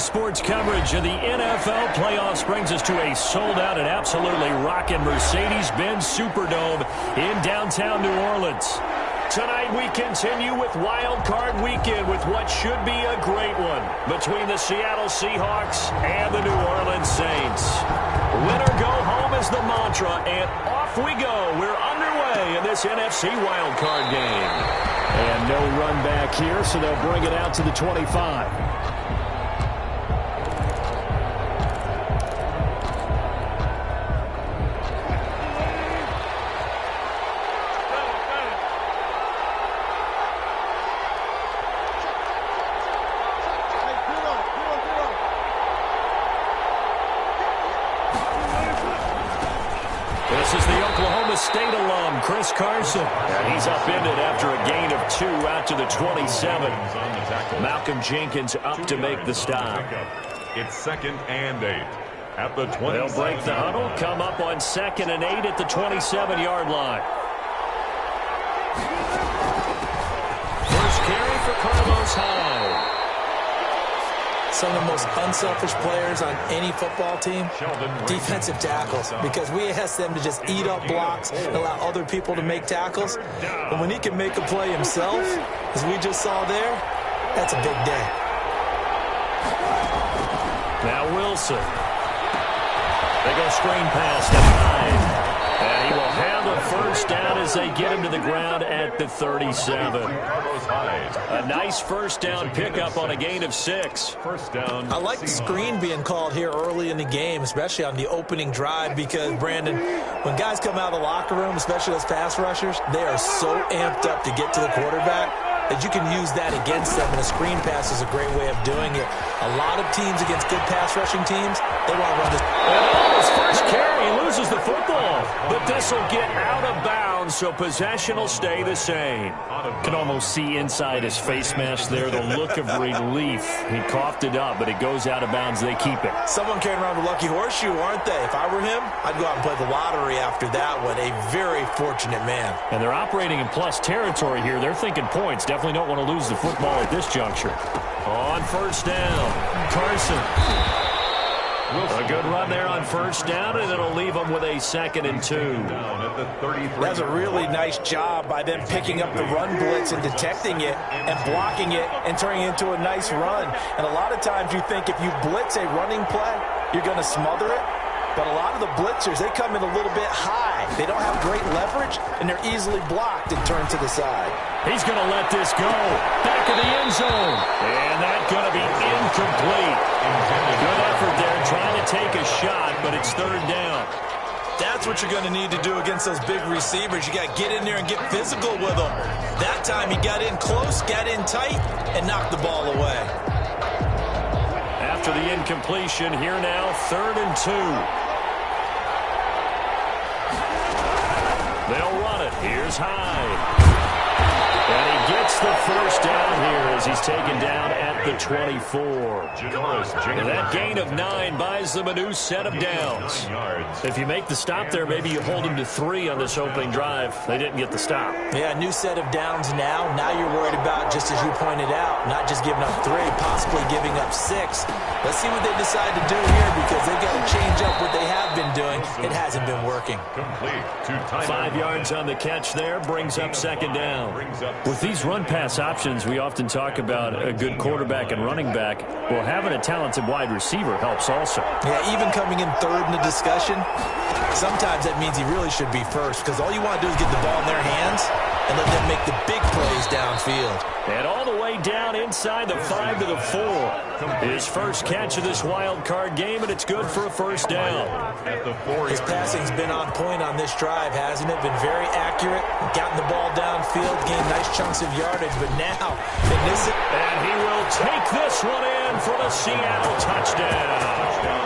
Sports coverage of the NFL playoffs brings us to a sold-out and absolutely rocking Mercedes-Benz Superdome in downtown New Orleans. Tonight we continue with Wild Card Weekend with what should be a great one between the Seattle Seahawks and the New Orleans Saints. Win or go home is the mantra, and off we go. We're underway in this NFC Wild Card game. And no run back here, so they'll bring it out to the 25. State alum Chris Carson. And he's upended after a gain of 2 out to the 27. Malcolm Jenkins up to make the stop. It's 2nd and 8 at the 20. They'll break the huddle, come up on 2nd and 8 at the 27-yard line. First carry for Carlos Hyde. Some of the most unselfish players on any football team, defensive tackles, because we ask them to just eat up blocks and allow other people to make tackles. But when he can make a play himself, as we just saw there, that's a big day. Now Wilson. They go screen pass to Hyde. And he will handle first down as they get him to the ground at the 37. A nice first down pickup on a gain of 6. First down. I like the screen being called here early in the game, especially on the opening drive, because, Brandon, when guys come out of the locker room, especially those pass rushers, they are so amped up to get to the quarterback that you can use that against them, and a screen pass is a great way of doing it. A lot of teams against good pass rushing teams, they want to run this. And his first carry, he loses the football, but this will get out of bounds, so possession will stay the same. Can almost see inside his face mask there the look of relief. He coughed it up, but it goes out of bounds. They keep it. Someone carrying around the lucky horseshoe, aren't they? If I were him, I'd go out and play the lottery after that one. A very fortunate man. And they're operating in plus territory here. They're thinking points. Definitely don't want to lose the football at this juncture. On first down, Carson. A good run there on first down, and it'll leave them with a 2nd and 2. That's a really nice job by them picking up the run blitz and detecting it and blocking it and turning it into a nice run. And a lot of times you think if you blitz a running play, you're going to smother it. But a lot of the blitzers, they come in a little bit high. They don't have great leverage, and they're easily blocked and turned to the side. He's going to let this go. Back of the end zone. And that's going to be incomplete. Good effort there trying to take a shot, but it's 3rd down. That's what you're going to need to do against those big receivers. You got to get in there and get physical with them. That time he got in close, got in tight, and knocked the ball away. After the incompletion, here now, 3rd and 2. They'll run it. Here's Hyde. And he gets the first down here as he's taken down at the 24. And that gain of 9 buys them a new set of downs. If you make the stop there, maybe you hold them to 3 on this opening drive. They didn't get the stop. Yeah, new set of downs now. Now you're worried about, just as you pointed out, not just giving up 3, possibly giving up 6. Let's see what they decide to do here, because they've got to change up what they have been doing. It hasn't been working. 5 yards on the catch there, brings up 2nd down. With these run-pass options, we often talk about a good quarterback and running back. Well, having a talented wide receiver helps also. Yeah, even coming in 3rd in the discussion, sometimes that means he really should be 1st, because all you want to do is get the ball in their hands and let them make the big plays downfield. And all the way down inside the 5 to the 4. His first catch of this wild card game, and it's good for a first down. His passing's been on point on this drive, hasn't it? Been very accurate, gotten the ball downfield, gained nice chunks of yardage, but now, and he will take this one in for the Seattle touchdown.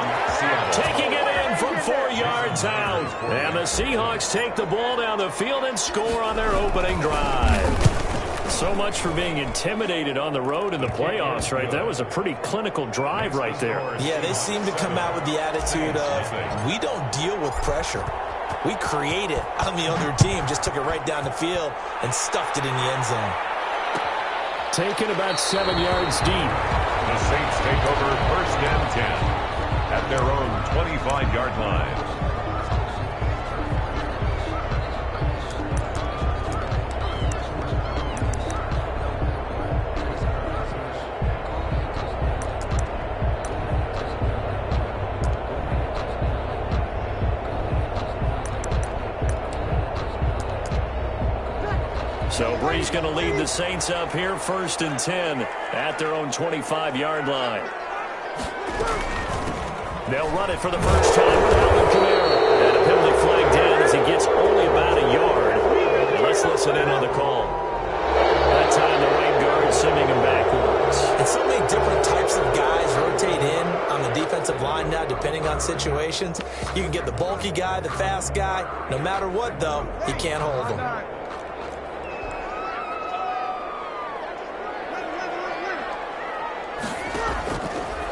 Taking it in from 4 yards out. And the Seahawks take the ball down the field and score on their opening drive. So much for being intimidated on the road in the playoffs, right? That was a pretty clinical drive right there. Yeah, they seem to come out with the attitude of, we don't deal with pressure. We create it on the other team. Just took it right down the field and stuffed it in the end zone. taken about 7 yards deep. The Saints take over 1st and 10 at their own 25-yard line. So Bree's going to lead the Saints up here 1st and 10 at their own 25-yard line. They'll run it for the first time with Alvin Kamara. And a penalty flag down as he gets only about a yard. And let's listen in on the call. That time the right guard sending him backwards. And so many different types of guys rotate in on the defensive line now depending on situations. You can get the bulky guy, the fast guy. No matter what, though, he can't hold them.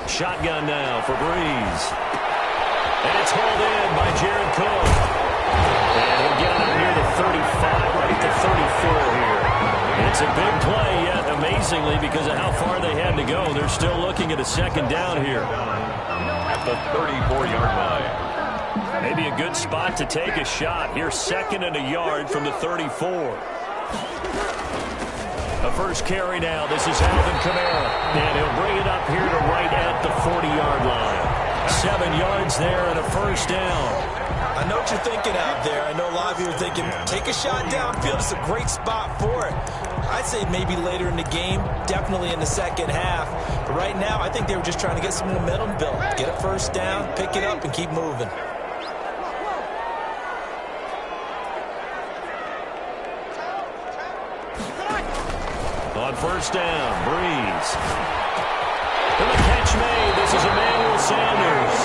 Shotgun now for Breeze. And it's hauled in by Jared Cook. And he'll get it near the 35, right at the 34 here. It's a big play, yet amazingly, because of how far they had to go, they're still looking at a 2nd down here. At the 34-yard line. Maybe a good spot to take a shot. Here, 2nd and a yard from the 34. The first carry now. This is Alvin Kamara. And he'll bring it up here to right at the 40-yard line. 7 yards there and a 1st down. I know what you're thinking out there. I know a lot of you are thinking, take a shot downfield. It's a great spot for it. I'd say maybe later in the game, definitely in the 2nd half. But right now, I think they were just trying to get some momentum built. Get a 1st down, pick it up, and keep moving. On 1st down, Breeze. And the catch made. This is Emmanuel Sanders.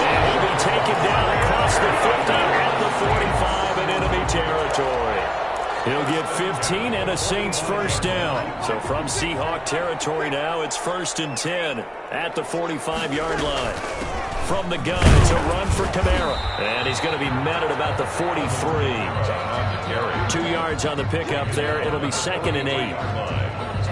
And he'll be taken down across the 50 at the 45 in enemy territory. He'll get 15 and a Saints 1st down. So from Seahawk territory now, it's 1st and 10 at the 45-yard line. From the gun, it's a run for Kamara. And he's going to be met at about the 43. 2 yards on the pickup there. It'll be 2nd and 8.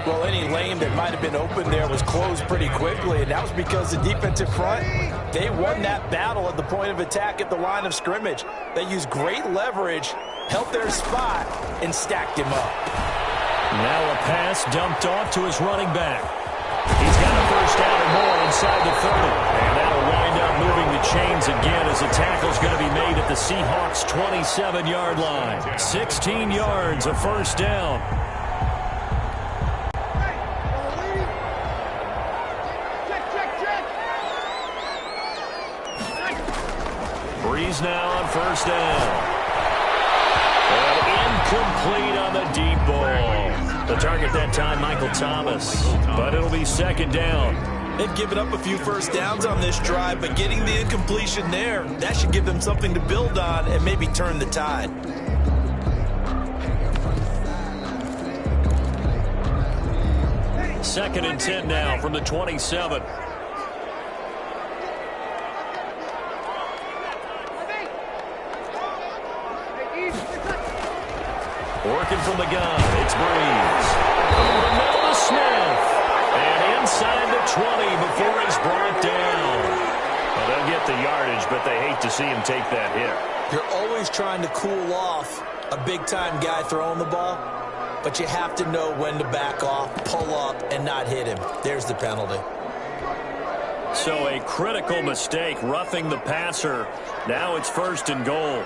Well, any lane that might have been open there was closed pretty quickly, and that was because the defensive front, they won that battle at the point of attack at the line of scrimmage. They used great leverage, held their spot, and stacked him up. Now a pass dumped off to his running back. He's got a 1st down or more inside the 30. And that'll wind up moving the chains again as the tackle's going to be made at the Seahawks' 27-yard line. 16 yards, a 1st down. Breeze now on 1st down. And incomplete on the deep ball. The target that time, Michael Thomas. But it'll be 2nd down. They've given up a few 1st downs on this drive, but getting the incompletion there, that should give them something to build on and maybe turn the tide. Second and 10 now from the 27. Working from the gun, it's Breeze. Over the middle to Smith. And inside the 20 before he's brought down. Well, they'll get the yardage, but they hate to see him take that hit. You're always trying to cool off a big-time guy throwing the ball, but you have to know when to back off, pull up, and not hit him. There's the penalty. So a critical mistake, roughing the passer. Now it's 1st and goal.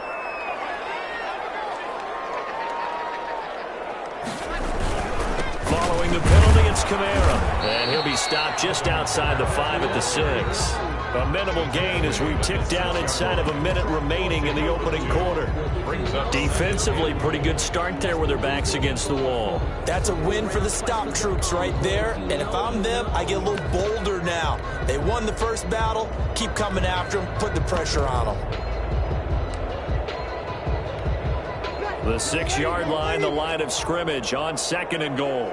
Following the penalty, it's Kamara. And he'll be stopped just outside the 5 at the 6. A minimal gain as we tick down inside of a minute remaining in the opening quarter. Defensively, pretty good start there with their backs against the wall. That's a win for the stop troops right there. And if I'm them, I get a little bolder now. They won the first battle. Keep coming after them. Put the pressure on them. The 6-yard line, the line of scrimmage on 2nd and goal.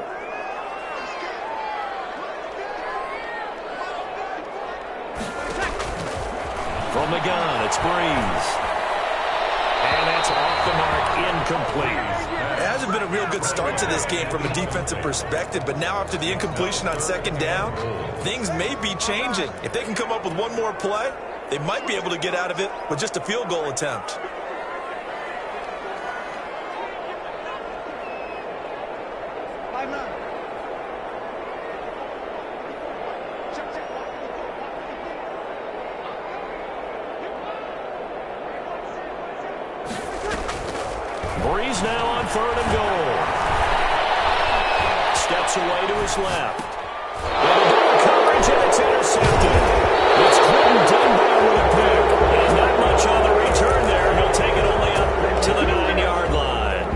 From the gun, it's Breeze. And that's off the mark, incomplete. It hasn't been a real good start to this game from a defensive perspective, but now after the incompletion on second down, things may be changing. If they can come up with one more play, they might be able to get out of it with just a field goal attempt. Breeze now on 3rd and goal. Steps away to his left. Coverage, and it's intercepted. It's Clinton Dunbar with a pick. And not much on the return there. He'll take it only up to the 9-yard line.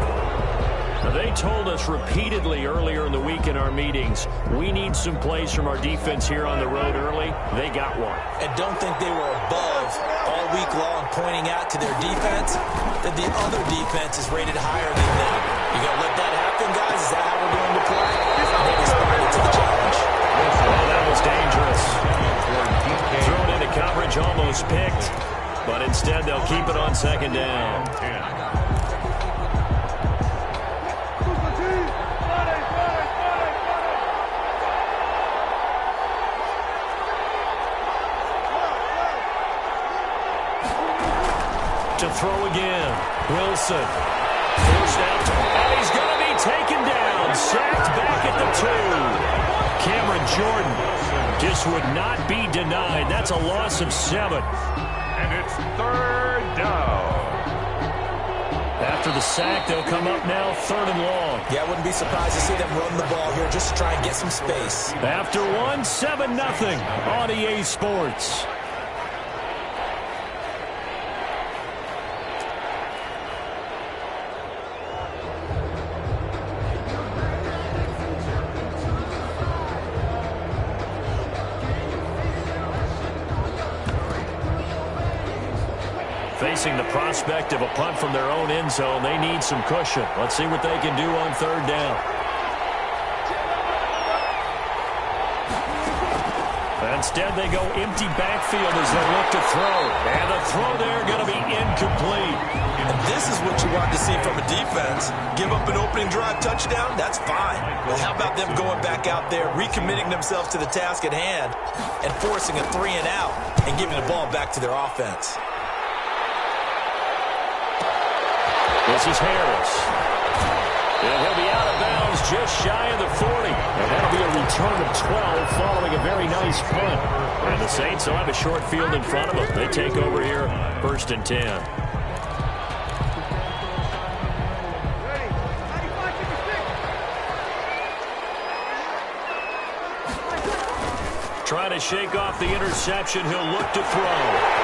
Now, they told us repeatedly earlier in the week in our meetings, we need some plays from our defense here on the road early. They got one. And don't think they were above all week long pointing out to their defense that the other defense is rated higher than them. You gonna let that happen, guys? Is that how we're going to play? They responded to the challenge. Oh, that was dangerous. Thrown into coverage, almost picked, but instead they'll keep it on 2nd down. To throw again. Wilson. Forced out. And he's going to be taken down. Sacked back at the 2. Cameron Jordan just would not be denied. That's a loss of 7. And it's 3rd down. After the sack, they'll come up now 3rd and long. Yeah, I wouldn't be surprised to see them run the ball here just to try and get some space. After 1, 7-0 on EA Sports. Facing the prospect of a punt from their own end zone, they need some cushion. Let's see what they can do on 3rd down. Instead, they go empty backfield as they look to throw. And the throw there going to be incomplete. And this is what you want to see from a defense. Give up an opening drive touchdown, that's fine. But how about them going back out there, recommitting themselves to the task at hand, and forcing a 3-and-out and giving the ball back to their offense. This is Harris. And he'll be out of bounds just shy of the 40. And that'll be a return of 12 following a very nice punt. And the Saints will have a short field in front of them. They take over here 1st and 10. Trying to shake off the interception. He'll look to throw.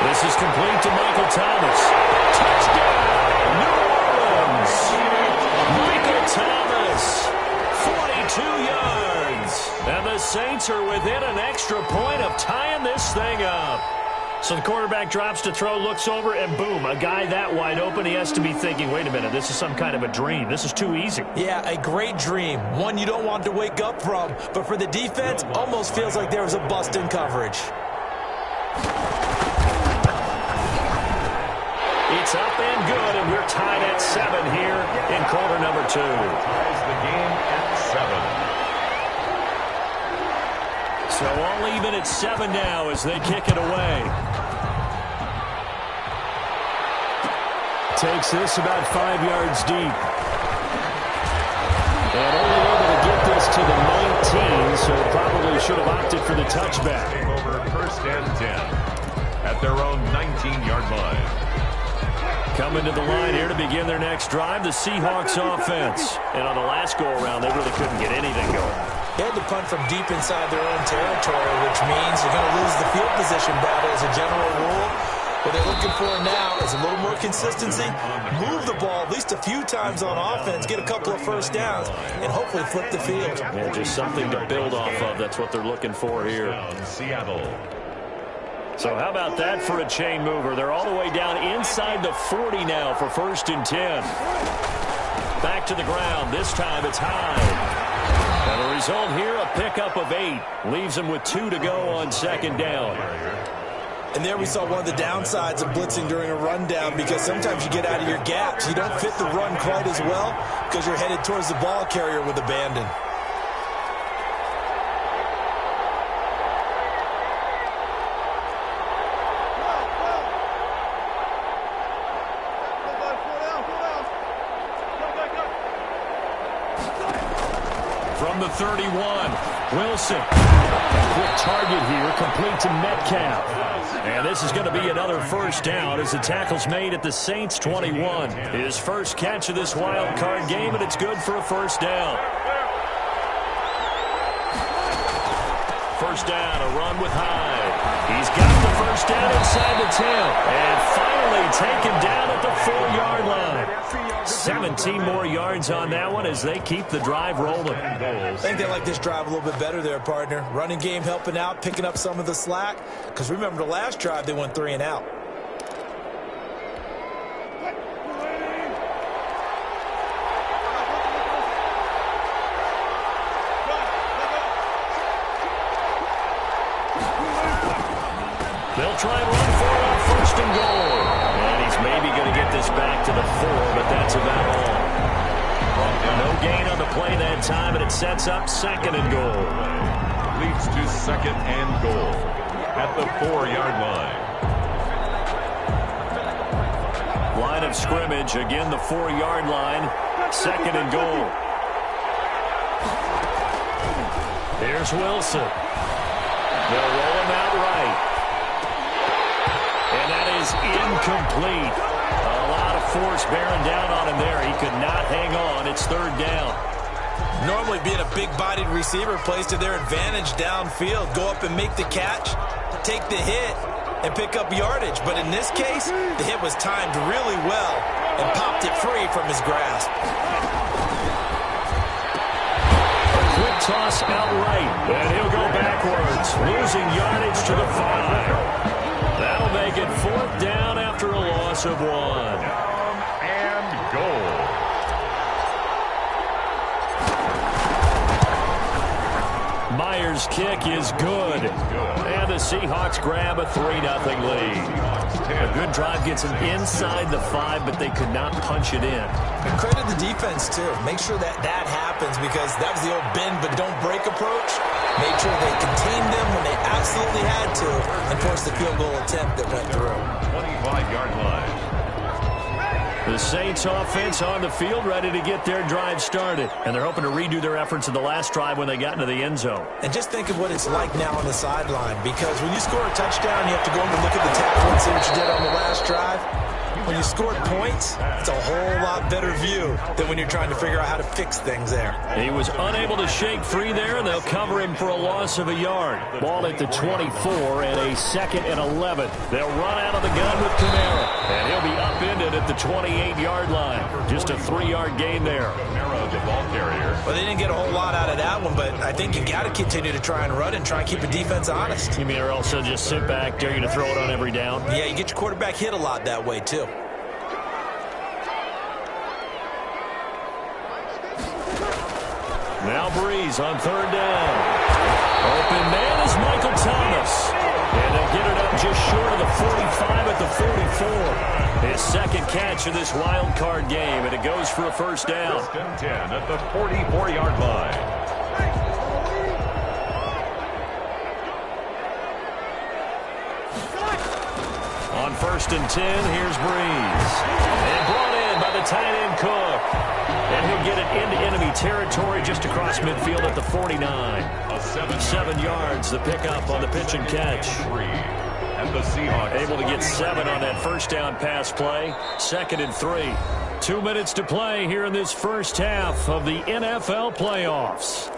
This is complete to Michael Thomas. Touchdown, New Orleans. Michael Thomas, 42 yards. And the Saints are within an extra point of tying this thing up. So the quarterback drops to throw, looks over, and boom, a guy that wide open, he has to be thinking, wait a minute, this is some kind of a dream. This is too easy. Yeah, a great dream. One you don't want to wake up from. But for the defense, almost feels like there was a bust in coverage. It's up and good, and we're tied at 7 here in quarter number 2. Ties the game at 7. So all even at 7 now as they kick it away. Takes this about 5 yards deep. And only able to get this to the 19, so probably should have opted for the touchback. Over 1st and 10 at their own 19-yard line. Coming to the line here to begin their next drive, the Seahawks offense. And on the last go-around, they really couldn't get anything going. They had to punt from deep inside their own territory, which means you're going to lose the field position battle as a general rule. What they're looking for now is a little more consistency, move the ball at least a few times on offense, get a couple of first downs, and hopefully flip the field. Yeah, just something to build off of. That's what they're looking for here. Seattle. So how about that for a chain mover? They're all the way down inside the 40 now for 1st and 10. Back to the ground. This time it's high. And the result here, a pickup of 8. Leaves them with 2 to go on 2nd down. And there we saw one of the downsides of blitzing during a rundown, because sometimes you get out of your gaps. You don't fit the run quite as well because you're headed towards the ball carrier with abandon. From the 31, Wilson. Quick target here, complete to Metcalf. And this is going to be another first down as the tackle's made at the Saints' 21. His first catch of this wild card game, and it's good for a first down. First down, a run with Hyde. He's got the first down inside the 10. And finally taken down at the 4-yard line. 17 more yards on that one as they keep the drive rolling. I think they like this drive a little bit better there, partner. Running game helping out, picking up some of the slack. Because remember, the last drive they went 3 and out. They'll try and run for it on first and goal. And he's maybe going to get this back to the 4, but that's about all. No gain on the play that time, and it sets up second and goal. Leads to second and goal at the 4-yard line. Line of scrimmage, again the 4-yard line, second and goal. Here's Wilson. They'll roll him out right. And that is incomplete. A lot of force bearing down on him there. He could not hang on. It's third down. Normally being a big-bodied receiver plays to their advantage downfield. Go up and make the catch, take the hit, and pick up yardage. But in this case, the hit was timed really well and popped it free from his grasp. A quick toss out right, and he'll go backwards, losing yardage to the 5. That'll make it fourth down after a loss of 1. And goal. Myers' kick is good. And the Seahawks grab a 3-0 lead. A good drive gets them inside the 5, but they could not punch it in. And credit the defense, too. Make sure that happens, because that was the old bend but don't break approach. Made sure they contained them when they absolutely had to and forced the field goal attempt that went through. 25-yard line. The Saints offense on the field, ready to get their drive started. And they're hoping to redo their efforts in the last drive when they got into the end zone. And just think of what it's like now on the sideline, because when you score a touchdown, you have to go and look at the tackle and see what you did on the last drive. When you scored points, it's a whole lot better view than when you're trying to figure out how to fix things there. He was unable to shake free there, and they'll cover him for a loss of a yard. Ball at the 24 and a 2nd and 11. They'll run out of the gun with Kamara, and he'll be upended at the 28-yard line. Just a 3-yard gain there. Kamara, the ball carrier. Well, they didn't get a whole lot out of that one, but I think you got to continue to try and run and try and keep the defense honest. You mean, or also just sit back, dare you to throw it on every down? Yeah, you get your quarterback hit a lot that way, too. Now Breeze on third down. Open man is Michael Thomas. And they'll get it up just short of the 45 at the 44. His second catch of this wild card game, and it goes for a first down. First and 10 at the 44-yard line. On first and 10, here's Breeze. And brought in by the tight end Cook. And he'll get it into enemy territory just across midfield at the 49. 7 yards, the pickup on the pitch and catch. And the Seahawks able to get 7 on that first down pass play. 2nd and 3. 2 minutes to play here in this first half of the NFL playoffs.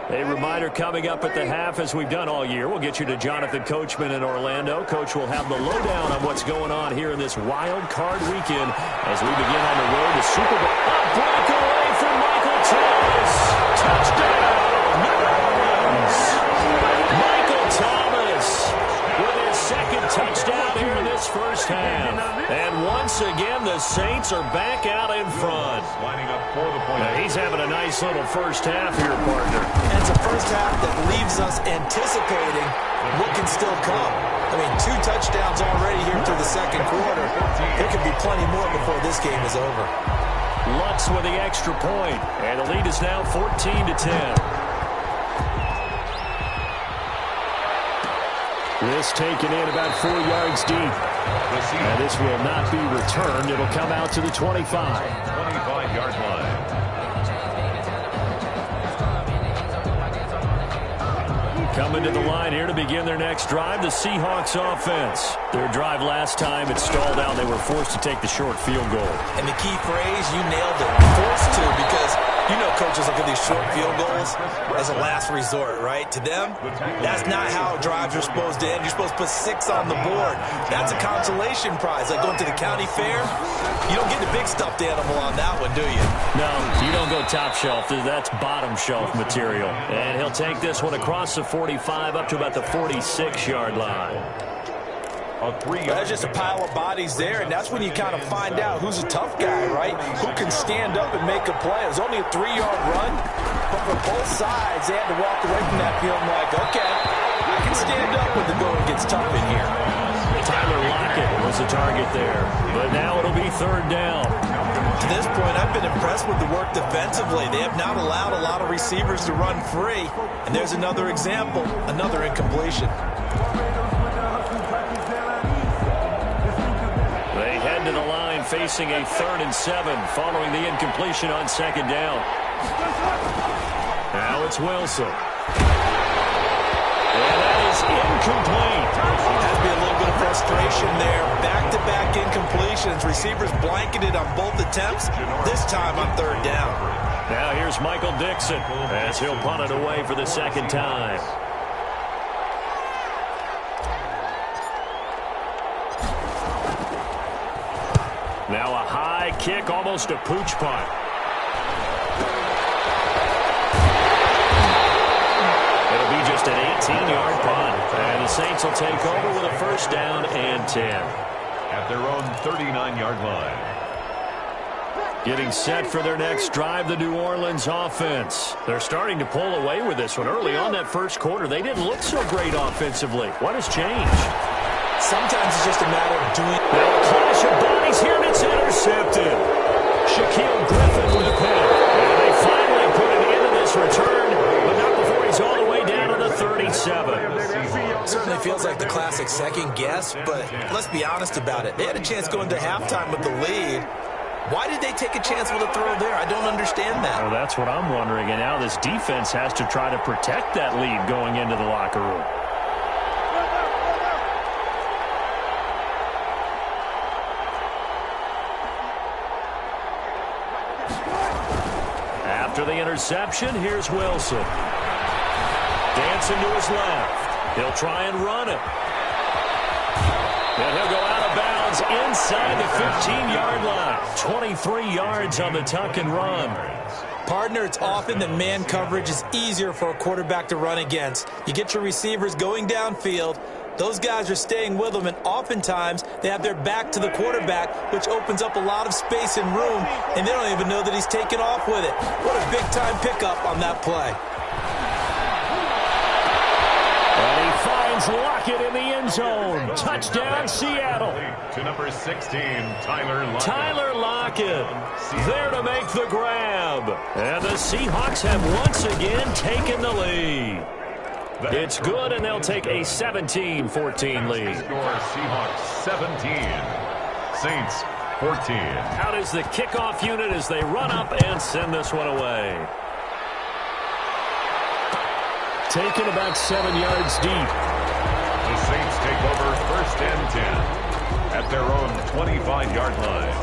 A reminder coming up at the half, as we've done all year. We'll get you to Jonathan Coachman in Orlando. Coach will have the lowdown on what's going on here in this wild card weekend as we begin on the road to Super Bowl. A breakaway from Michael Thomas. Touchdown, New Orleans. Michael Thomas with his second touchdown the Saints are back out in front. Lining up for the point. Now, he's having a nice little first half here, partner. And it's a first half that leaves us anticipating what can still come. I mean, 2 touchdowns already here through the second quarter. There could be plenty more before this game is over. Lutz with the extra point, and the lead is now 14-10. This taken in about 4 yards deep. And this will not be returned. It'll come out to the 25. 25-yard line. Coming to the line here to begin their next drive, the Seahawks offense. Their drive last time, it stalled out. They were forced to take the short field goal. And the key phrase, you nailed it, forced to, because you know coaches look at these short field goals as a last resort, right? To them, that's not how drives are supposed to end. You're supposed to put 6 on the board. That's a consolation prize. Like going to the county fair, you don't get the big stuffed animal on that one, do you? No, you don't go top shelf. That's bottom shelf material. And he'll take this one across the 45 up to about the 46-yard line. There's just a pile of bodies there, and that's when you kind of find out who's a tough guy, right? Who can stand up and make a play. It was only a 3-yard run, but for both sides, they had to walk away from that feeling like, okay, I can stand up when the going gets tough in here. Tyler Lockett was the target there, but now it'll be 3rd down. To this point, I've been impressed with the work defensively. They have not allowed a lot of receivers to run free, and there's another example, another incompletion. They head to the line facing a 3rd and 7 following the incompletion on 2nd down. Now it's Wilson. And that is incomplete. Has to be a little bit of frustration there. Back-to-back incompletions. Receivers blanketed on both attempts, this time on 3rd down. Now here's Michael Dixon as he'll punt it away for the 2nd time. Now a high kick, almost a pooch punt. It'll be just an 18-yard punt. And the Saints will take over with a 1st down and 10. At their own 39-yard line. Getting set for their next drive, the New Orleans offense. They're starting to pull away with this one. Early on that first quarter, they didn't look so great offensively. What has changed? Sometimes it's just a matter of doing... Now a clash of bodies here, and it's intercepted. Shaquille Griffin with a pick. And they finally put an end to this return, but not before he's all the way down to the 37. Certainly feels like the classic second guess, but let's be honest about it. They had a chance going to halftime with the lead. Why did they take a chance with a throw there? I don't understand that. Well, that's what I'm wondering, and now this defense has to try to protect that lead going into the locker room. After the interception, here's Wilson. Dancing to his left. He'll try and run it. And he'll go out of bounds inside the 15-yard line. 23 yards on the tuck and run. Partner, it's often that man coverage is easier for a quarterback to run against. You get your receivers going downfield. Those guys are staying with them, and oftentimes they have their back to the quarterback, which opens up a lot of space and room, and they don't even know that he's taken off with it. What a big-time pickup on that play. And he finds Lockett in the end zone. Touchdown, Seattle. To number 16, Tyler Lockett. Tyler Lockett there to make the grab. And the Seahawks have once again taken the lead. It's good, and they'll take a 17-14 lead. Score Seahawks 17, Saints 14. Out is the kickoff unit as they run up and send this one away. Taken about 7 yards deep. The Saints take over 1st and 10 at their own 25-yard line.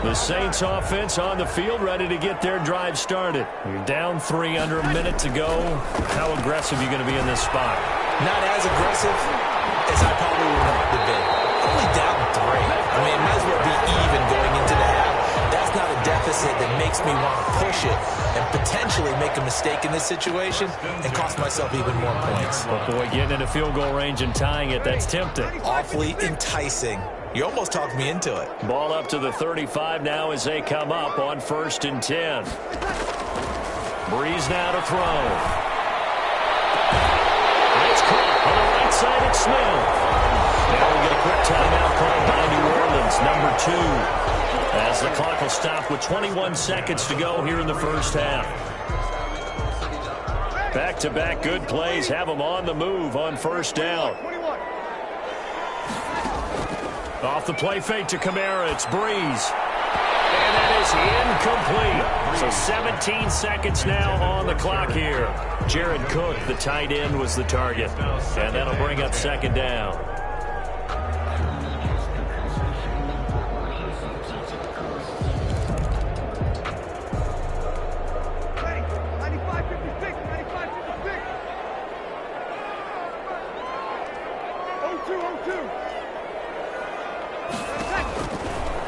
The Saints offense on the field, ready to get their drive started. You're down 3 under a minute to go. How aggressive are you going to be in this spot? Not as aggressive as I probably would want to be. Only down 3. I mean, it might as well be even going into the half. That's not a deficit. deficit that makes me want to push it and potentially make a mistake in this situation and cost myself even more points. But boy, getting into field goal range and tying it, that's tempting. Awfully enticing. You almost talked me into it. Ball up to the 35 now as they come up on 1st and 10. Breeze now to throw. It's caught on the right side at Smith. Now we get a quick timeout called by New Orleans, number 2. As the clock will stop with 21 seconds to go here in the first half. Back-to-back good plays have them on the move on 1st down. Off the play fake to Kamara, it's Breeze. And that is incomplete. So 17 seconds now on the clock here. Jared Cook, the tight end, was the target. And that'll bring up 2nd down.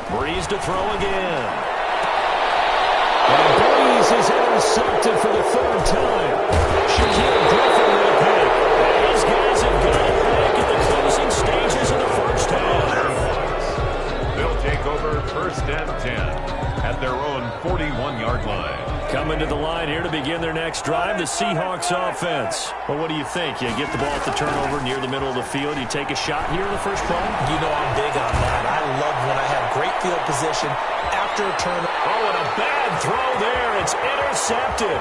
Breeze to throw again. And Breeze is intercepted for the 3rd time. Shaquille Griffin with a pick. And these guys have got it back at the closing stages of the first half. They'll take over 1st and 10 at their own 41-yard line. Coming to the line here to begin their next drive, the Seahawks offense. Well, what do you think? You get the ball at the turnover near the middle of the field. You take a shot here in the first play? You know I'm big on that. I love when I have great field position after a turnover. Oh, and a bad throw there. It's intercepted.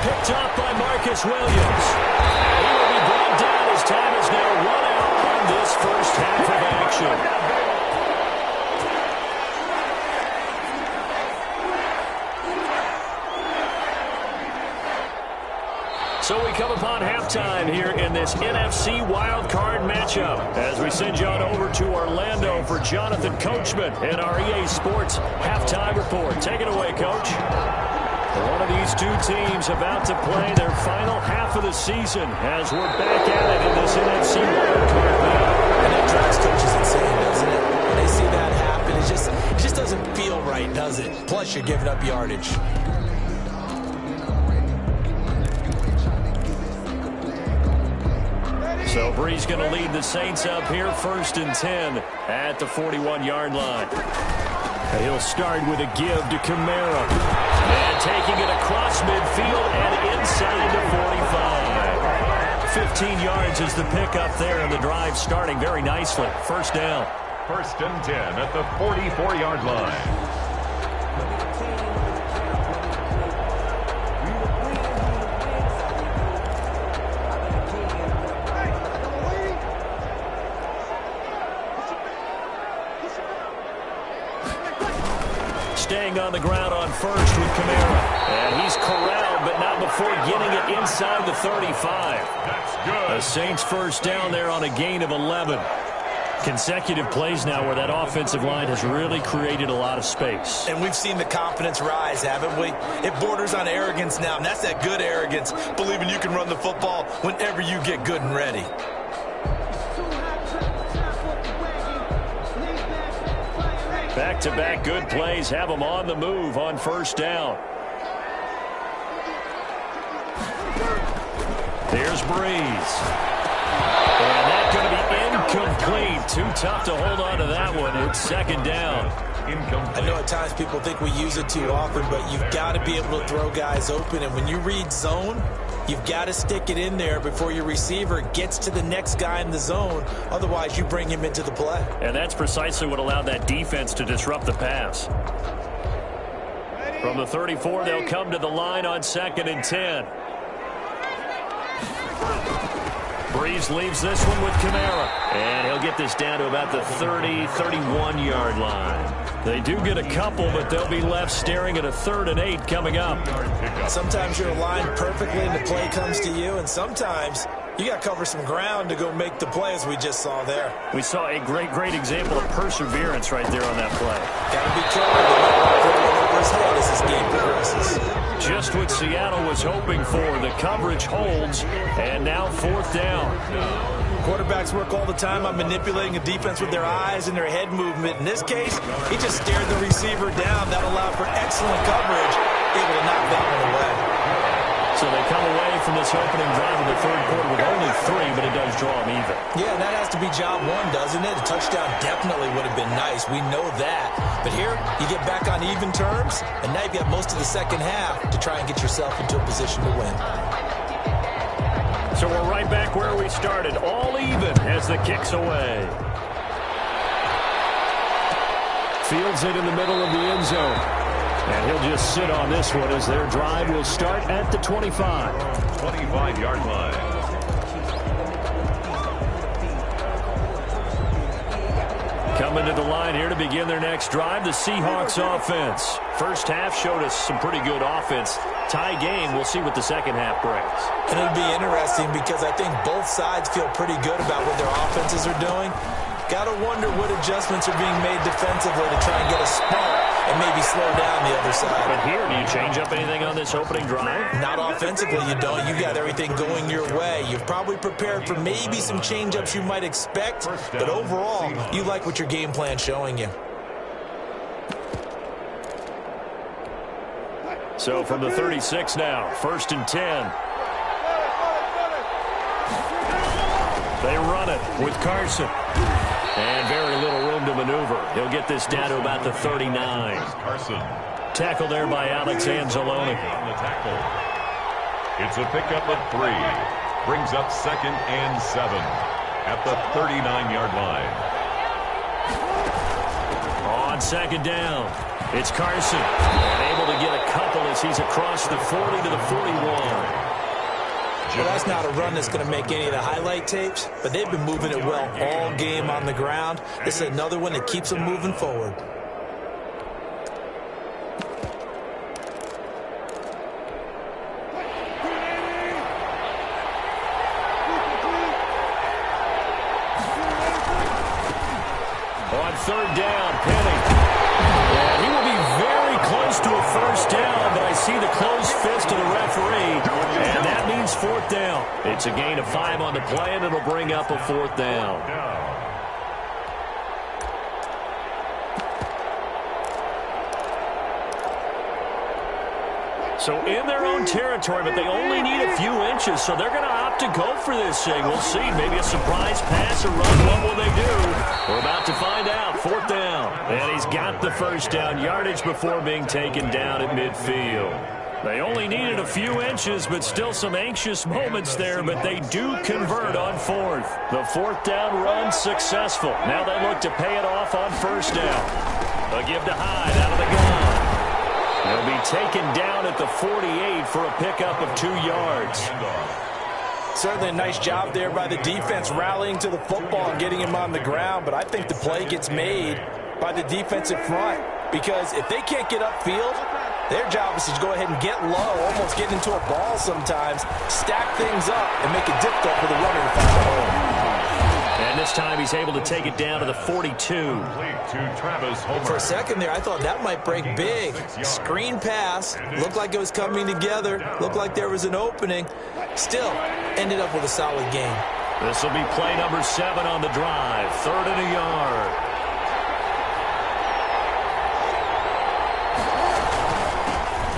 Picked up by Marcus Williams. He will be brought down as time is now run out on this first half of action. So we come upon halftime here in this NFC wildcard matchup as we send you on over to Orlando for Jonathan Coachman in our EA Sports halftime report. Take it away, Coach. One of these two teams about to play their final half of the season as we're back at it in this NFC wildcard battle. And that drives coaches insane, doesn't it? When they see that happen, it just doesn't feel right, does it? Plus, you're giving up yardage. So Breeze going to lead the Saints up here, 1st and 10 at the 41-yard line. He'll start with a give to Kamara. And taking it across midfield and inside the 45. 15 yards is the pickup there, and the drive starting very nicely. 1st down. 1st and 10 at the 44-yard line. Staying on the ground on 1st with Kamara. And he's corralled, but not before getting it inside the 35. That's good. The Saints 1st down there on a gain of 11. Consecutive plays now where that offensive line has really created a lot of space. And we've seen the confidence rise, haven't we? It borders on arrogance now, and that's that good arrogance, believing you can run the football whenever you get good and ready. Back-to-back good plays have them on the move on 1st down. There's Breeze. And that's going to be incomplete. Too tough to hold on to that one. It's 2nd down. I know at times people think we use it too often, but you've got to be able to throw guys open. And when you read zone, you've got to stick it in there before your receiver gets to the next guy in the zone. Otherwise, you bring him into the play. And that's precisely what allowed that defense to disrupt the pass. From the 34, they'll come to the line on 2nd and 10. Breeze leaves this one with Kamara. And he'll get this down to about the 30, 31-yard line. They do get a couple, but they'll be left staring at a 3rd and 8 coming up. Sometimes you're aligned perfectly and the play comes to you, and sometimes you got to cover some ground to go make the play, as we just saw there. We saw a great example of perseverance right there on that play. Got to be careful. over his head as this game progresses. Just what Seattle was hoping for. The coverage holds, and now 4th down. Quarterbacks work all the time on manipulating a defense with their eyes and their head movement. In this case, he just stared the receiver down. That allowed for excellent coverage, able to knock that one away. So they come away from this opening drive of the 3rd quarter with only 3, but it does draw them even. Yeah, that has to be job one, doesn't it? A touchdown definitely would have been nice. We know that. But here, you get back on even terms, and now you've got most of the second half to try and get yourself into a position to win. So we're right back where we started, all even as the kick's away. Fields it in the middle of the end zone. And he'll just sit on this one as their drive will start at the 25. 25-yard line. Coming to the line here to begin their next drive, the Seahawks offense. First half showed us some pretty good offense. Tie game, we'll see what the second half brings. And it'll be interesting because I think both sides feel pretty good about what their offenses are doing. Got to wonder what adjustments are being made defensively to try and get a spark and maybe slow down the other side. But here, do you change up anything on this opening drive? Not offensively, you don't. You got everything going your way. You've probably prepared for maybe some change-ups you might expect, but overall, you like what your game plan's showing you. So from the 36 now, 1st and 10. They run it with Carson. And very little room to maneuver. He'll get this down to about the 39. Carson. Tackle there by Alex Anzalone. On the tackle. It's a pickup of 3. Brings up 2nd and 7 at the 39-yard line. On 2nd down, it's Carson. And able to get a couple as he's across the 40 to the 41. Well, that's not a run that's going to make any of the highlight tapes, but they've been moving it well all game on the ground. This is another one that keeps them moving forward. On 3rd down, Penny. And he will be very close to a 1st down, but I see the closed fist of the referee, and that means 4th down. It's a gain of 5 on the play, and it'll bring up a 4th down. So in their own territory, but they only need a few inches, so they're going to opt to go for this thing. We'll see. Maybe a surprise pass or run. What will they do? We're about to find out. 4th down. And he's got the 1st down yardage before being taken down at midfield. They only needed a few inches, but still some anxious moments there, but they do convert on 4th. The 4th down run successful. Now they look to pay it off on 1st down. A give to Hyde out of the gun. He'll be taken down at the 48 for a pickup of 2 yards. Certainly a nice job there by the defense rallying to the football and getting him on the ground, but I think the play gets made by the defensive front because if they can't get upfield, their job is to go ahead and get low, almost get into a ball sometimes, stack things up, and make it difficult for the runner to find a hole. And this time he's able to take it down to the 42. For a second there, I thought that might break big. Screen pass, looked like it was coming together, looked like there was an opening. Still, ended up with a solid game. This will be play number 7 on the drive. 3rd and a yard.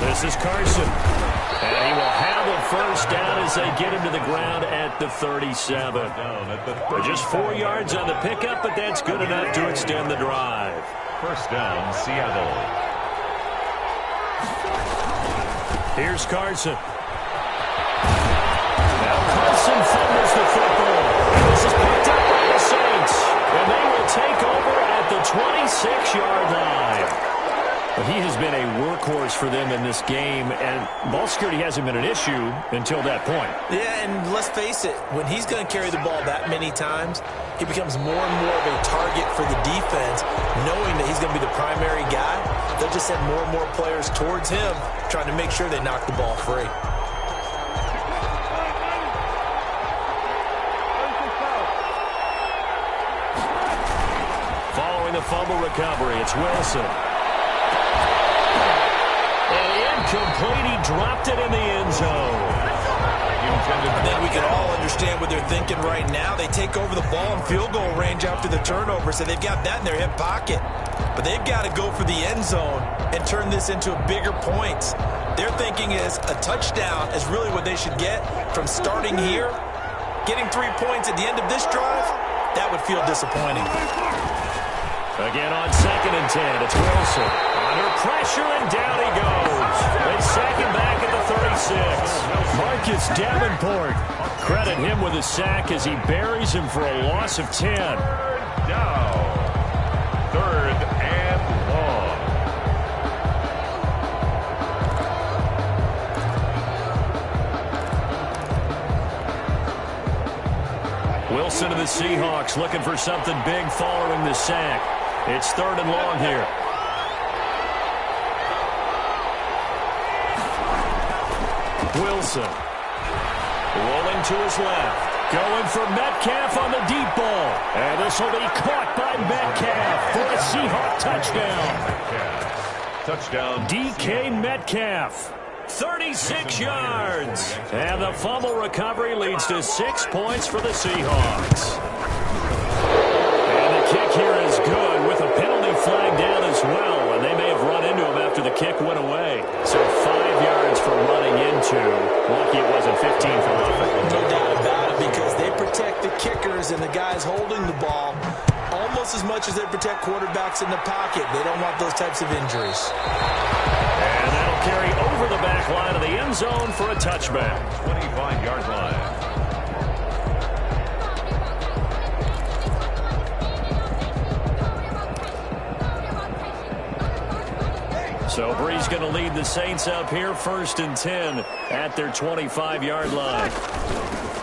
This is Carson. And he will have a 1st down as they get him to the ground at the 37. Just 4 yards on the pickup, but that's good enough to extend the drive. 1st down, Seattle. Here's Carson. Now Carson fumbles the football. This is picked up by the Saints. And they will take over at the 26-yard line. But he has been a workhorse for them in this game, and ball security hasn't been an issue until that point. Yeah, and let's face it, when he's going to carry the ball that many times, he becomes more and more of a target for the defense, knowing that he's going to be the primary guy. They'll just send more and more players towards him, trying to make sure they knock the ball free. Following the fumble recovery, it's Wilson. incomplete. He dropped it in the end zone. I think we can all understand what they're thinking right now. They take over the ball in field goal range after the turnover, so they've got that in their hip pocket. But they've got to go for the end zone and turn this into a bigger points. Their thinking is a touchdown is really what they should get from starting here. Getting 3 points at the end of this drive, that would feel disappointing. Again on 2nd and 10, it's Wilson. Under pressure, and down he goes. They sack him back at the 36. Marcus Davenport. Credit him with a sack as he buries him for a loss of 10. Down. 3rd and long. Wilson and the Seahawks looking for something big following the sack. It's 3rd and long here. Wilson rolling to his left, going for Metcalf on the deep ball, and this will be caught by Metcalf for a Seahawk touchdown. Touchdown. DK Metcalf, 36 yards, and the fumble recovery leads to 6 points for the Seahawks. And the kick here is good with a penalty flag down as well, and they may have run into him after the kick went away. So 5 yards for running into. Lucky it wasn't 15 for nothing. No doubt about it, because they protect the kickers and the guys holding the ball almost as much as they protect quarterbacks in the pocket. They don't want those types of injuries. And that'll carry over the back line of the end zone for a touchback. 25-yard line. So Bree's going to lead the Saints up here, 1st and 10 at their 25-yard line.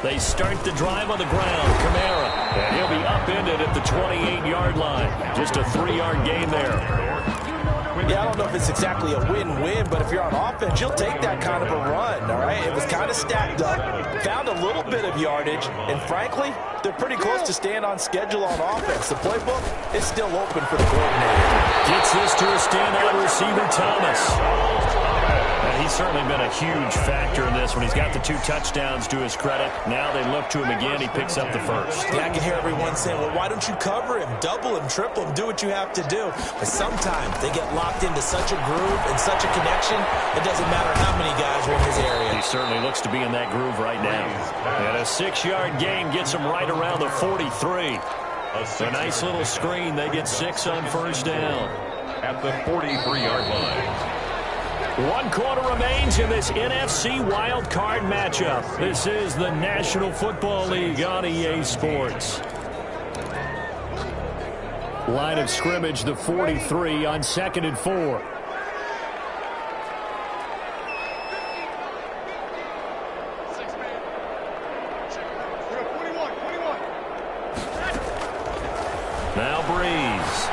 They start the drive on the ground. Kamara, and he'll be upended at the 28-yard line. Just a 3-yard gain there. Yeah, I don't know if it's exactly a win-win, but if you're on offense, you'll take that kind of a run, all right? It was kind of stacked up, found a little bit of yardage, and frankly, they're pretty close to staying on schedule on offense. The playbook is still open for the coordinator. Gets this to a standout receiver, Thomas. And he's certainly been a huge factor in this when he's got the 2 touchdowns to his credit. Now they look to him again. He picks up the first. Yeah, I can hear everyone saying, well, why don't you cover him, double him, triple him, do what you have to do. But sometimes they get locked into such a groove and such a connection, it doesn't matter how many guys are in his area. He certainly looks to be in that groove right now. And a 6-yard gain gets him right around the 43. A nice little screen. They get 6 on 1st down. At the 43-yard line. 1 quarter remains in this NFC wild card matchup. This is the National Football League on EA Sports. Line of scrimmage, the 43 on 2nd and 4. Now Breeze.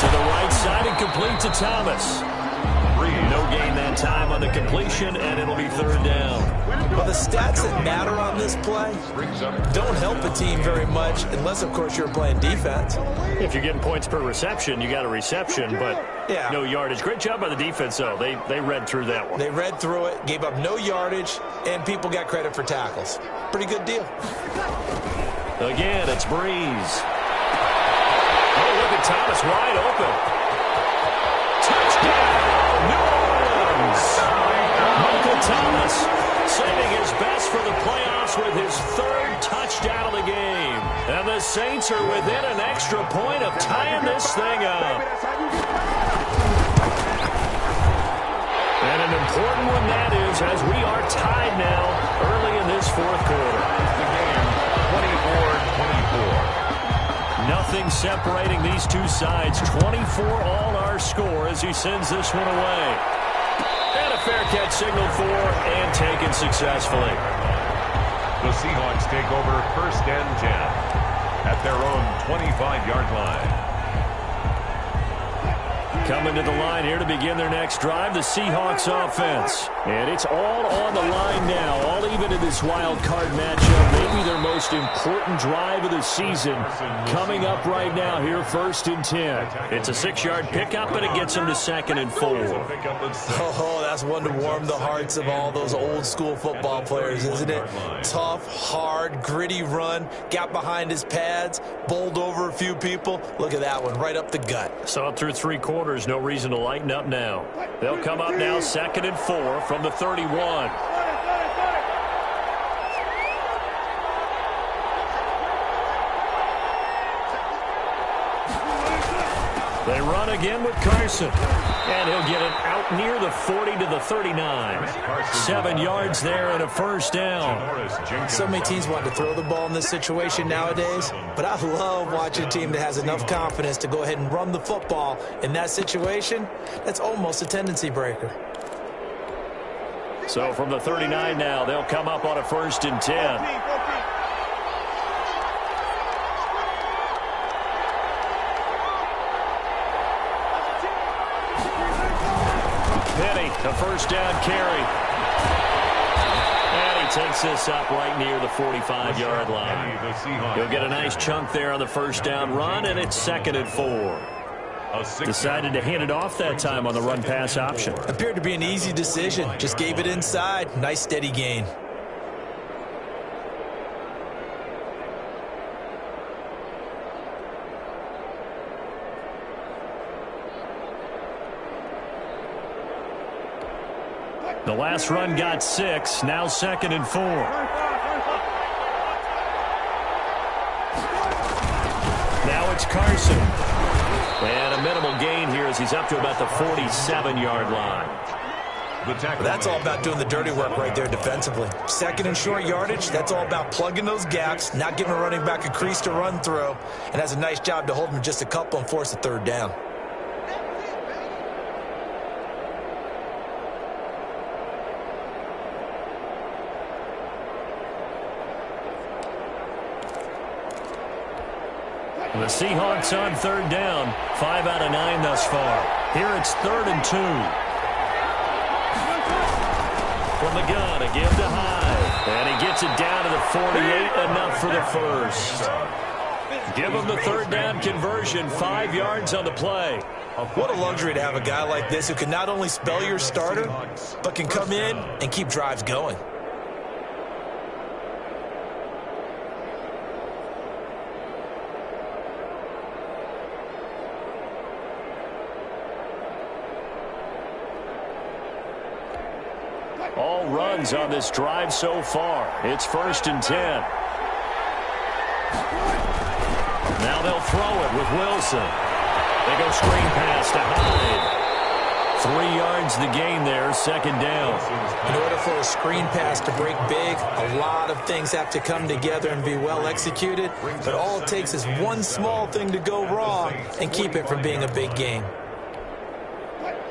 To the right side and complete to Thomas. No gain that time on the completion, and it'll be 3rd down. Well, the stats that matter on this play don't help a team very much unless, of course, you're playing defense. If you're getting points per reception, you got a reception, but yeah, no yardage. Great job by the defense, though. They read through that one. They read through it, gave up no yardage, and people got credit for tackles. Pretty good deal. Again, it's Breeze. Oh, look at Thomas wide open. Touchdown! Michael Thomas saving his best for the playoffs with his 3rd touchdown of the game. And the Saints are within an extra point of tying this thing up. And an important one that is, as we are tied now early in this 4th quarter. The game, 24-24. Nothing separating these two sides. 24 all our score as he sends this one away. And a fair catch signaled for and taken successfully. The Seahawks take over 1st and 10 at their own 25-yard line. Coming to the line here to begin their next drive, the Seahawks offense. And it's all on the line now, all even in this wild card matchup. Maybe their most important drive of the season coming up right now here, 1st and 10. It's a 6-yard pickup, and it gets them to 2nd and 4. Oh, that's one to warm the hearts of all those old-school football players, isn't it? Tough, hard, gritty run, got behind his pads, bowled over a few people. Look at that one, right up the gut. So through 3 quarters, no reason to lighten up now. They'll come up now 2nd and 4 from the 31. They run again with Carson. And he'll get it out near the 40 to the 39. 7 yards there and a 1st down. So many teams want to throw the ball in this situation nowadays, but I love watching a team that has enough confidence to go ahead and run the football. In that situation, that's almost a tendency breaker. So from the 39 now, they'll come up on a 1st and 10. A 1st down carry. And he takes this up right near the 45-yard line. He'll get a nice chunk there on the 1st down run, and it's 2nd and 4. Decided to hand it off that time on the run-pass option. Appeared to be an easy decision. Just gave it inside. Nice steady gain. The last run got 6, now 2nd and 4. Now it's Carson. And a minimal gain here as he's up to about the 47-yard line. That's all about doing the dirty work right there defensively. 2nd and short yardage, that's all about plugging those gaps, not giving a running back a crease to run through, and has a nice job to hold him just a couple and force a 3rd down. The Seahawks on 3rd down. 5 out of 9 thus far. Here it's 3rd and 2. From the gun, a give to Hyde. And he gets it down to the 48, enough for the 1st. Give him the 3rd down conversion, 5 yards on the play. What a luxury to have a guy like this who can not only spell your starter, but can come in and keep drives going. All runs on this drive so far. It's 1st and 10. Now they'll throw it with Wilson. They go screen pass to Hyde. 3 yards the gain there, 2nd down. In order for a screen pass to break big, a lot of things have to come together and be well executed. But all it takes is one small thing to go wrong and keep it from being a big game.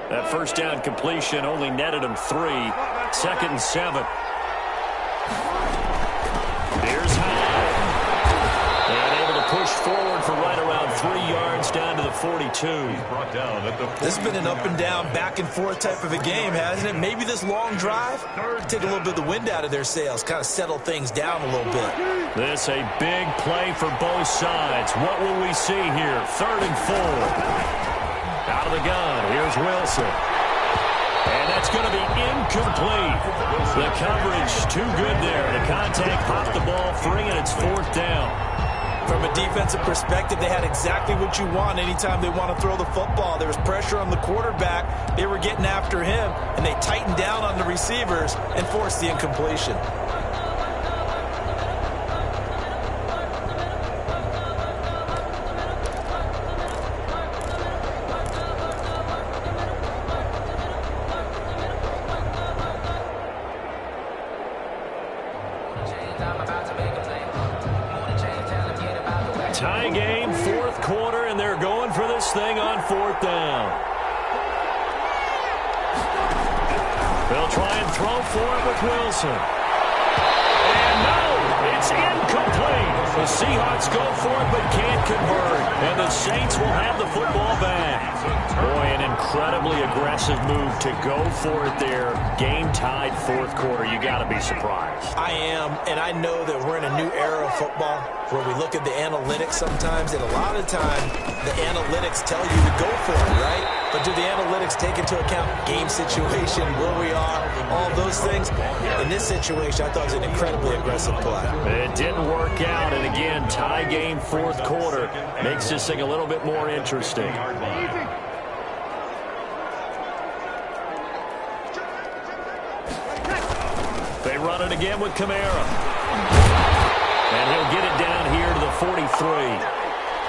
That 1st down completion only netted him 3. 2nd and 7. Here's Hyde. And able to push forward for right around 3 yards down to the 42. This has been an up and down, back and forth type of a game, hasn't it? Maybe this long drive take a little bit of the wind out of their sails, kind of settle things down a little bit. This a big play for both sides. What will we see here? 3rd and 4. Out of the gun, here's Wilson. And that's going to be incomplete. The coverage too good there. The contact popped the ball free, and it's 4th down. From a defensive perspective, they had exactly what you want anytime they want to throw the football. There was pressure on the quarterback. They were getting after him, and they tightened down on the receivers and forced the incompletion. Tie game, 4th quarter, and they're going for this thing on 4th down. They'll try and throw for it with Wilson. And no, it's incomplete. The Seahawks go for it but can't convert. And the Saints will have the football back. Boy, an incredibly aggressive move to go for it there. Game-tied fourth quarter. You got to be surprised. I am, and I know that we're in a new era of football where we look at the analytics sometimes, and a lot of time the analytics tell you to go for it, right? But do the analytics take into account game situation, where we are, all those things? In this situation, I thought it was an incredibly aggressive play. It didn't work out, and again, tie game fourth quarter makes this thing a little bit more interesting. They run it again with Kamara. And he'll get it down here to the 43.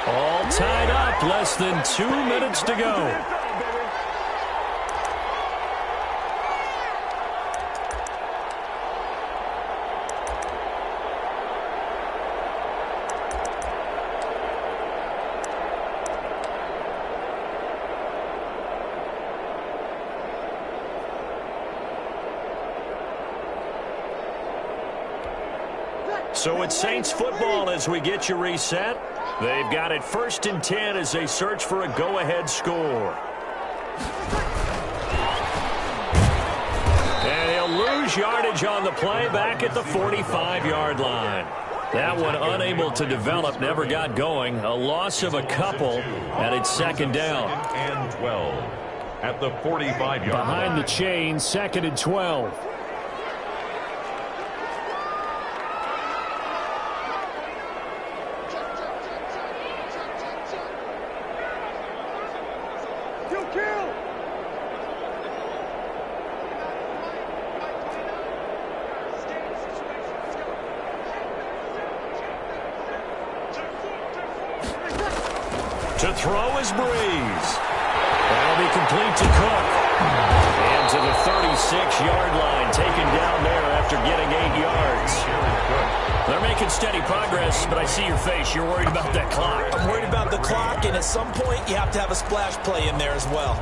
All tied up, less than 2 minutes to go. So it's Saints football as we get you reset. They've got it 1st and 10 as they search for a go-ahead score. And he'll lose yardage on the play back at the 45-yard line. That one unable to develop, never got going. A loss of a couple, and it's 2nd down. And 12 at the 45-yard line. Behind the chain, 2nd and 12. To throw is Breeze. That'll be complete to Cook. And to the 36-yard line, taken down there after getting 8 yards. They're making steady progress, but I see your face. You're worried about that clock. I'm worried about the clock, and at some point, you have to have a splash play in there as well.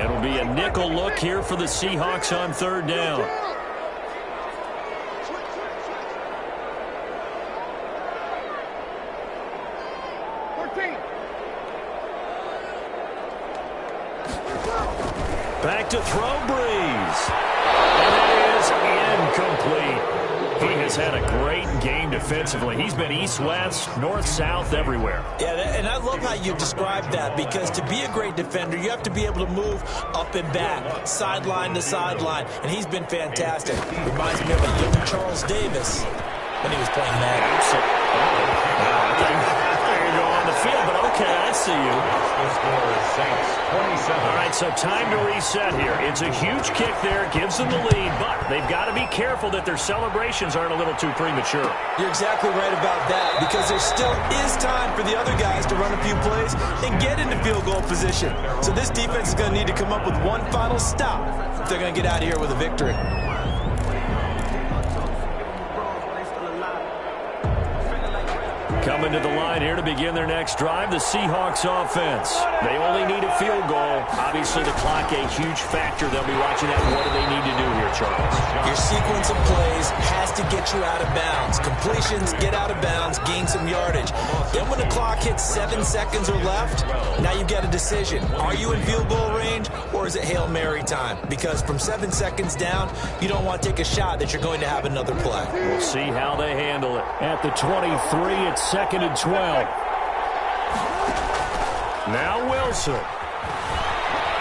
It'll be a nickel look here for the Seahawks on 3rd down. Back to throw, Breeze. And it is incomplete. He has had a great game defensively. He's been east-west, north-south, everywhere. Yeah, and I love how you described that, because to be a great defender, you have to be able to move up and back, sideline to sideline, and he's been fantastic. Reminds me of a young Charles Davis when he was playing Madden. There you go on the field, but okay, I see you. The score is Saints 27. All right, so time to reset here. It's a huge kick there, gives them the lead, but they've got to be careful that their celebrations aren't a little too premature. You're exactly right about that, because there still is time for the other guys to run a few plays and get into field goal position. So this defense is going to need to come up with one final stop if they're going to get out of here with a victory. Coming to the line here to begin their next drive, the Seahawks offense. They only need a field goal. Obviously, the clock a huge factor. They'll be watching that. What do they need to do here, Charles? Your sequence of plays has to get you out of bounds. Completions, get out of bounds, gain some yardage. Then when the clock hits 7 seconds or left, now you get a decision. Are you in field goal range, or is it Hail Mary time? Because from 7 seconds down, you don't want to take a shot that you're going to have another play. We'll see how they handle it. At the 23, it's 2nd and 12. Now Wilson.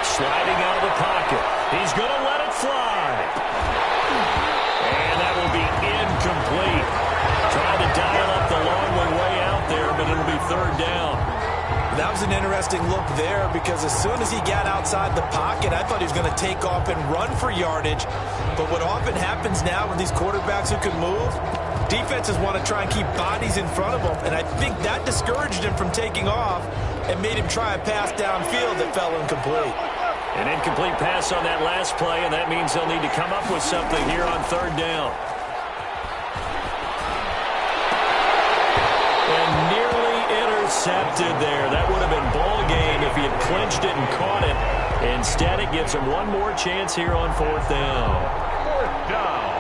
Sliding out of the pocket. He's going to let it fly. And that will be incomplete. Trying to dial up the long way out there, but it'll be 3rd down. That was an interesting look there, because as soon as he got outside the pocket, I thought he was going to take off and run for yardage. But what often happens now with these quarterbacks who can move, defenses want to try and keep bodies in front of them, and I think that discouraged him from taking off and made him try a pass downfield that fell incomplete. An incomplete pass on that last play, and that means they'll need to come up with something here on 3rd down. And nearly intercepted there. That would have been ball game if he had clinched it and caught it. Instead, it gives him one more chance here on 4th down. 4th down.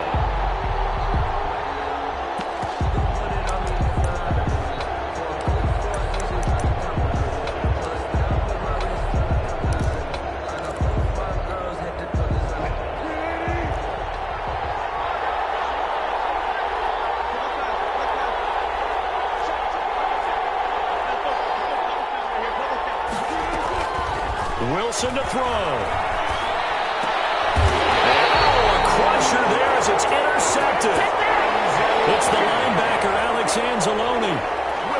Wilson to throw. Oh, a crusher there as it's intercepted. It's the linebacker, Alex Anzalone.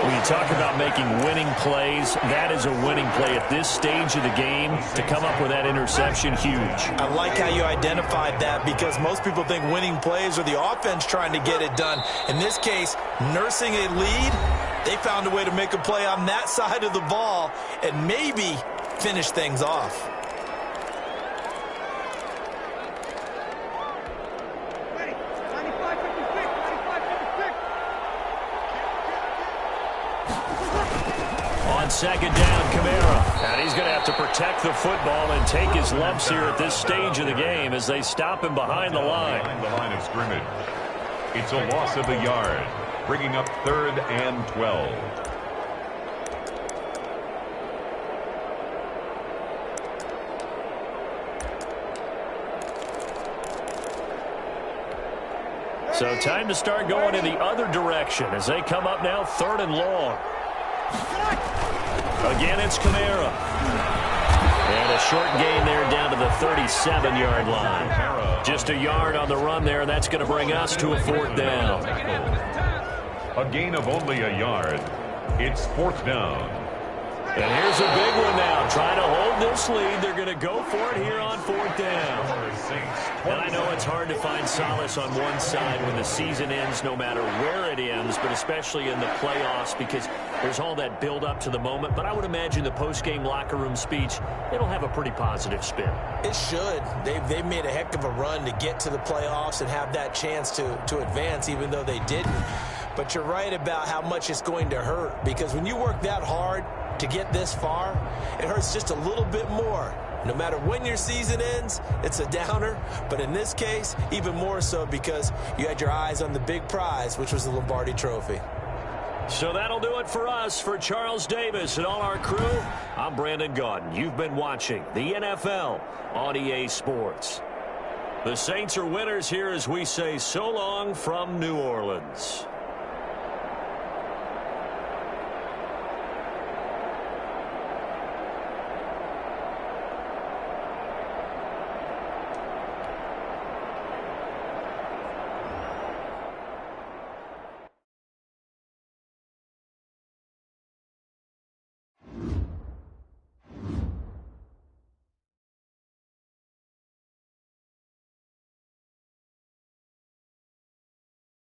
When you talk about making winning plays, that is a winning play at this stage of the game. To come up with that interception, huge. I like how you identified that, because most people think winning plays are the offense trying to get it done. In this case, nursing a lead, they found a way to make a play on that side of the ball and maybe finish things off. Second down, Kamara. And he's going to have to protect the football and take his lumps here at this stage of the game as they stop him behind the line. Behind the line of scrimmage. It's a loss of a yard, bringing up 3rd and 12. So time to start going in the other direction as they come up now 3rd and long. Again, it's Kamara. And a short gain there down to the 37-yard line. Just a yard on the run there. That's going to bring us to a 4th down. A gain of only a yard. It's 4th down. And here's a big one now. Trying to hold this lead. They're going to go for it here on 4th down. And I know it's hard to find solace on one side when the season ends, no matter where it ends, but especially in the playoffs, because there's all that build up to the moment. But I would imagine the post-game locker room speech, it'll have a pretty positive spin. It should. They've made a heck of a run to get to the playoffs and have that chance to advance, even though they didn't. But you're right about how much it's going to hurt, because when you work that hard to get this far, it hurts just a little bit more. No matter when your season ends, it's a downer. But in this case, even more so, because you had your eyes on the big prize, which was the Lombardi Trophy. So that'll do it for us. For Charles Davis and all our crew, I'm Brandon Gaudin. You've been watching the NFL on EA Sports. The Saints are winners here as we say so long from New Orleans.